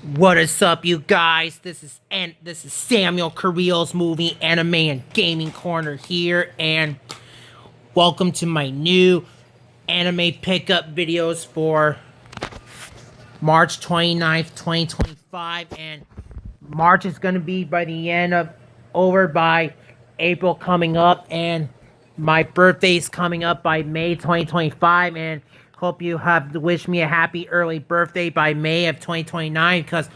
What is up, you guys? This is Samuel Carrillo's movie, anime, and gaming corner here, and welcome to my new anime pickup videos for March 29th, 2025. And March is gonna be by the end of over by April coming up, and my birthday's coming up by May 2025, and hope you have to wish me a happy early birthday by May of 2029, because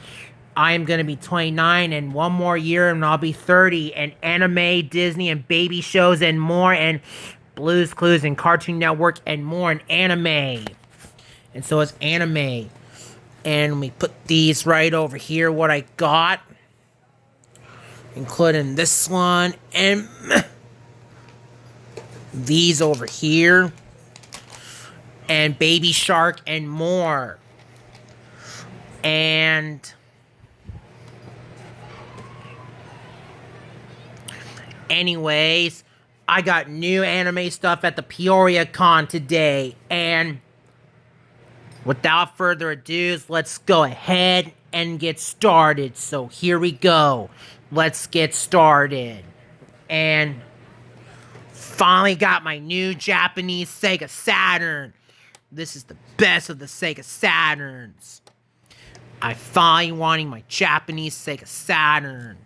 I am going to be 29 and one more year and I'll be 30, and anime, Disney, and baby shows and more, and Blues Clues and Cartoon Network and more, and anime. And so it's anime. And we put these right over here, what I got, including this one and these over here, and Baby Shark and more. And anyways, I got new anime stuff at the Peoria Con today, and without further ado, let's go ahead and get started. So here we go. Let's get started. And finally got my new Japanese Sega Saturn. This is the best of the Sega Saturns. I finally wanting my Japanese Sega Saturn.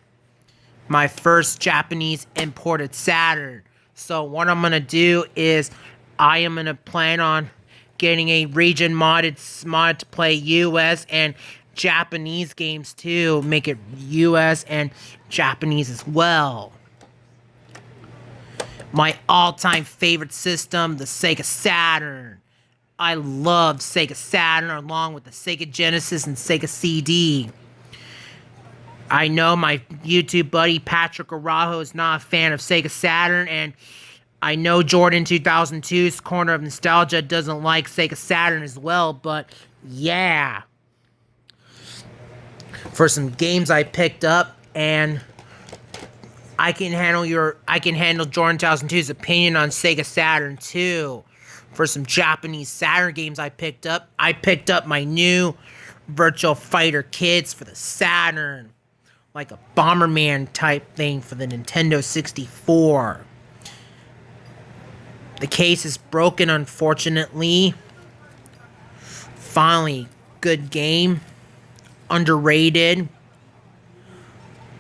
My first Japanese imported Saturn. So what I'm gonna do is I am gonna plan on getting a region mod to play US and Japanese games too. Make it US and Japanese as well. My all-time favorite system, the Sega Saturn. I love Sega Saturn along with the Sega Genesis and Sega CD. I know my YouTube buddy Patrick Araujo is not a fan of Sega Saturn, and I know Jordan 2002's Corner of Nostalgia doesn't like Sega Saturn as well, but yeah. For some games I picked up, and I can handle Jordan 2002's opinion on Sega Saturn too. For some Japanese Saturn games I picked up my new Virtual Fighter Kids for the Saturn. Like a Bomberman type thing for the Nintendo 64. The case is broken, unfortunately. Finally, good game. Underrated.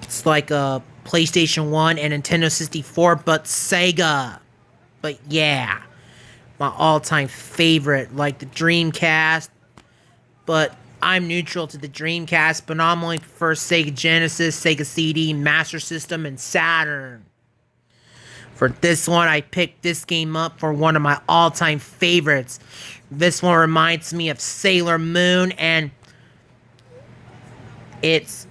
It's like a PlayStation 1 and Nintendo 64, but Sega. But yeah, my all-time favorite, like the Dreamcast. But I'm neutral to the Dreamcast, but normally prefer Sega Genesis, Sega CD, Master System, and Saturn. For this one, I picked this game up for one of my all-time favorites. This one reminds me of Sailor Moon, and it's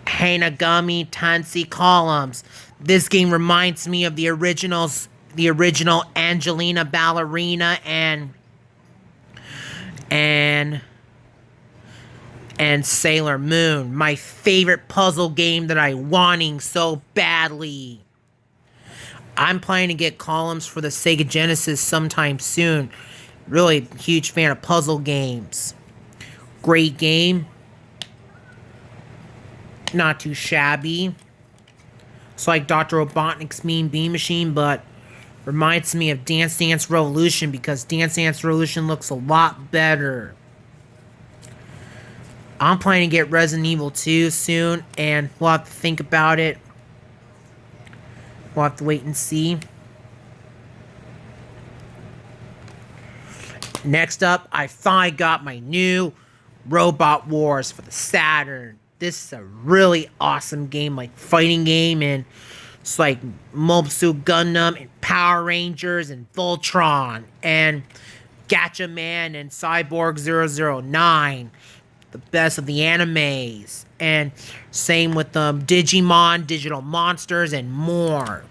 Hanagami Tansei Columns. This game reminds me of the original Angelina Ballerina and Sailor Moon. My favorite puzzle game that I wanting so badly. I'm planning to get columns for the Sega Genesis sometime soon. Really huge fan of puzzle games. Great game. Not too shabby. It's like Dr. Robotnik's Mean Bean Machine, but reminds me of Dance Dance Revolution, because Dance Dance Revolution looks a lot better. I'm planning to get Resident Evil 2 soon, and we'll have to think about it. We'll have to wait and see. Next up, I finally got my new Robot Wars for the Saturn. This is a really awesome game, like fighting game, and it's like Mobile Suit Gundam and Power Rangers and Voltron and Gatchaman and Cyborg 009. The best of the animes. And same with Digimon, Digital Monsters, and more.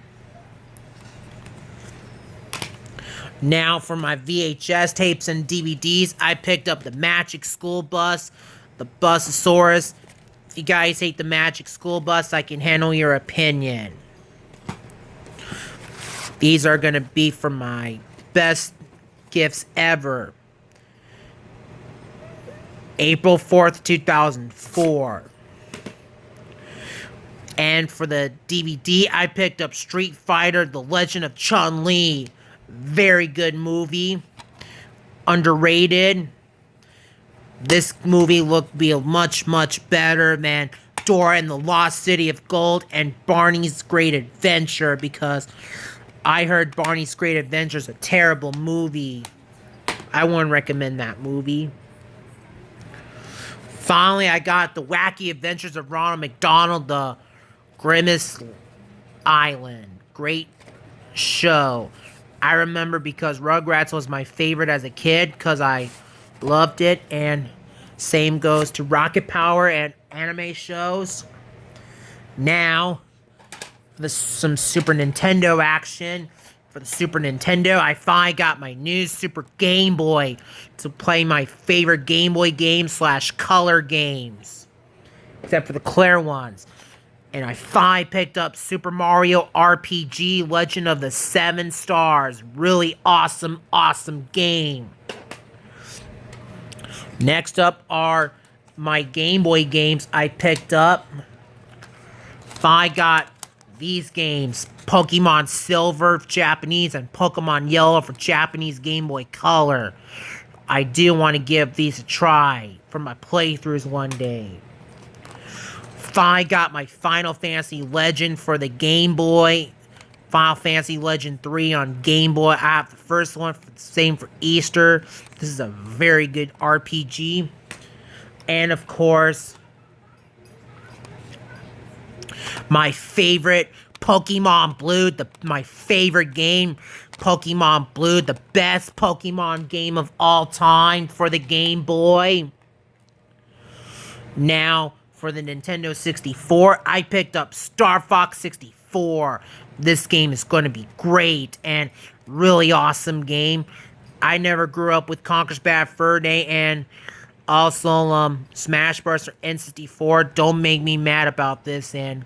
Now for my VHS tapes and DVDs, I picked up the Magic School Bus, the Busasaurus. If you guys hate the Magic School Bus, I can handle your opinion. These are going to be for my best gifts ever. April 4th, 2004. And for the DVD, I picked up Street Fighter: The Legend of Chun-Li. Very good movie. Underrated. This movie looked be much, much better than Dora and the Lost City of Gold and Barney's Great Adventure, because I heard Barney's Great Adventure is a terrible movie. I wouldn't recommend that movie. Finally, I got The Wacky Adventures of Ronald McDonald, The Grimace Island. Great show. I remember because Rugrats was my favorite as a kid because I loved it, and same goes to Rocket Power and anime shows. Now, some Super Nintendo action. For the Super Nintendo, I finally got my new Super Game Boy to play my favorite Game Boy games / color games. Except for the clear ones. And I finally picked up Super Mario RPG Legend of the Seven Stars. Really awesome, awesome game. Next up are my Game Boy games I picked up. I got these games. Pokemon Silver for Japanese and Pokemon Yellow for Japanese Game Boy Color. I do want to give these a try for my playthroughs one day. I got my Final Fantasy Legend for the Game Boy. Final Fantasy Legend 3 on Game Boy. I have the first one, same for Easter. This is a very good RPG. And of course, my favorite Pokemon Blue, my favorite game, Pokemon Blue, the best Pokemon game of all time for the Game Boy. Now, for the Nintendo 64, I picked up Star Fox 64. This game is going to be great and really awesome game. I never grew up with Conker's Bad Fur Day and also Smash Bros. For N64. Don't make me mad about this, and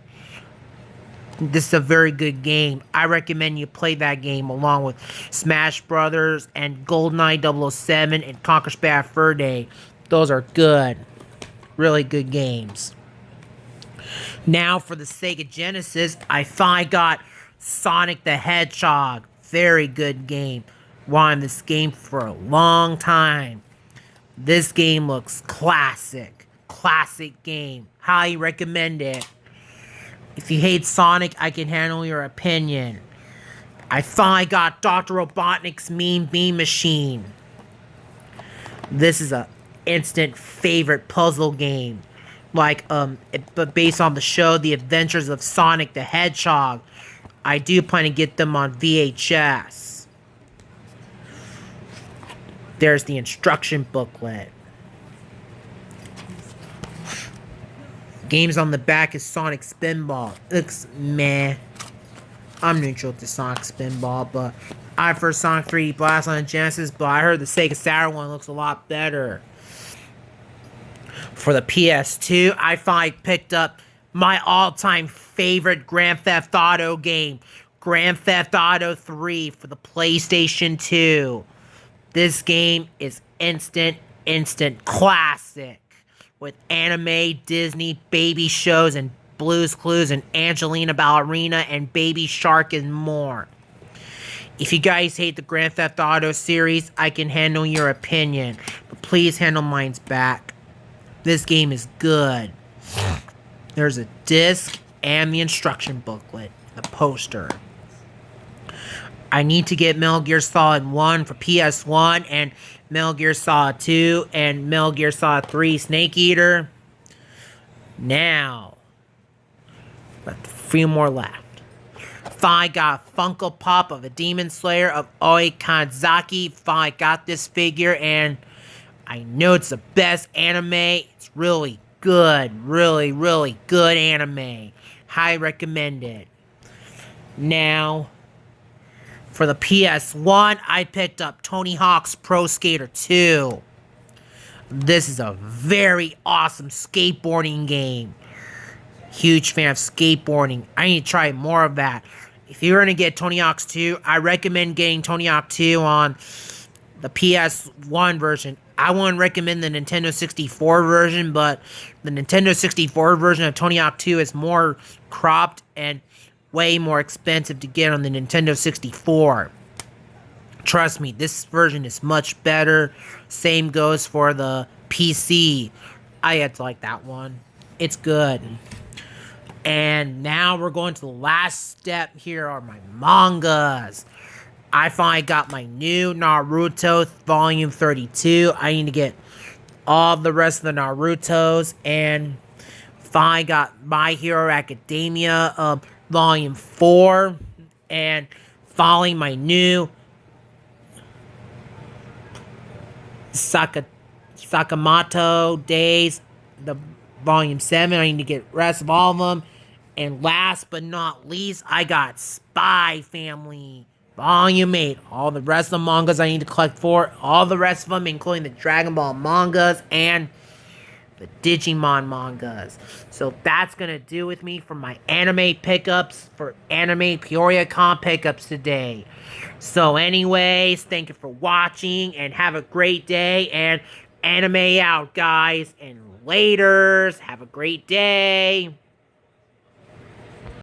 this is a very good game. I recommend you play that game along with Smash Brothers and GoldenEye 007 and Conker's Bad Fur Day. Those are good. Really good games. Now for the Sega Genesis, I finally got Sonic the Hedgehog. Very good game. Wanted this game for a long time. This game looks classic. Classic game. Highly recommend it. If you hate Sonic, I can handle your opinion. I finally got Dr. Robotnik's Mean Bean Machine. This is a instant favorite puzzle game. But based on the show, The Adventures of Sonic the Hedgehog. I do plan to get them on VHS. There's the instruction booklet. Games on the back is Sonic Spinball. Looks meh. I'm neutral to Sonic Spinball, but I prefer Sonic 3D Blast on the Genesis, but I heard the Sega Saturn one looks a lot better. For the PS2, I finally picked up my all-time favorite Grand Theft Auto game, Grand Theft Auto 3 for the PlayStation 2. This game is instant classic with anime, Disney, baby shows, and Blue's Clues, and Angelina Ballerina, and Baby Shark, and more. If you guys hate the Grand Theft Auto series, I can handle your opinion, but please handle mine's back. This game is good. There's a disc and the instruction booklet, the poster. I need to get Metal Gear Solid 1 for PS1 and Metal Gear Solid 2 and Metal Gear Solid 3 Snake Eater. Now, a few more left. Finally got a Funko Pop of a Demon Slayer of Oi Kanzaki. Finally got this figure, and I know it's the best anime. It's really good. Really, really good anime. Highly recommend it. Now, for the PS1, I picked up Tony Hawk's Pro Skater 2. This is a very awesome skateboarding game. Huge fan of skateboarding. I need to try more of that. If you're going to get Tony Hawk's 2, I recommend getting Tony Hawk 2 on the PS1 version. I wouldn't recommend the Nintendo 64 version, but the Nintendo 64 version of Tony Hawk 2 is more cropped and way more expensive to get on the Nintendo 64. Trust me, this version is much better. Same goes for the PC. I had to like that one. It's good. And now we're going to the last step. Here are my mangas. I finally got my new Naruto Volume 32. I need to get all the rest of the Narutos. And finally got My Hero Academia Volume 4. And following my new Sakamoto Days, the Volume 7. I need to get the rest of all of them. And last but not least, I got Spy Family Volume 8. All the rest of the mangas I need to collect for. All the rest of them, including the Dragon Ball mangas and the Digimon mangas. So that's going to do with me for my anime pickups for Anime Peoria Con pickups today. So anyways, thank you for watching and have a great day. And anime out, guys. And laters. Have a great day.